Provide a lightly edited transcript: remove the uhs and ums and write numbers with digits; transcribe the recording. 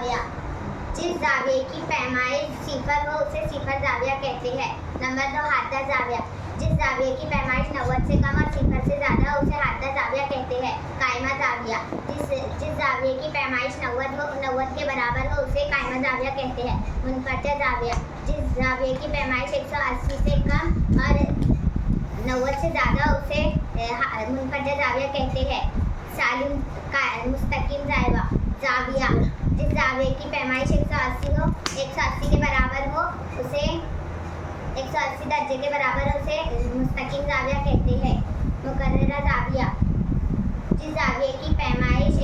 जाविया। जिस जाविये की पैमाइश सिफर हो उसे सिफर जाविया कहते हैं। नंबर 2 हादा जाविया। जिस जाविये की पैमाइश 90 से कम और सिफर से ज़्यादा हो उसे हादा जाविया कहते हैं। कायमा जाविया। जिस जाविये की पैमाइश 90 के बराबर हो उसे कायमा जाविया कहते हैं। मुनफरजा जाविया। जिस जाविये की पैमाइश 180 से कम और 90 से ज़्यादा उसे मुनफरजा जाविया कहते हैं। सालिम मुस्तकिम जाविया। जिस जाविये की पैमाइश 180 के बराबर हो उसे 180 दर्जे के बराबर उसे मुस्तकिम जाविया कहते हैं। मुकर्ररा जाविया। जिस जाविये की पैमाइश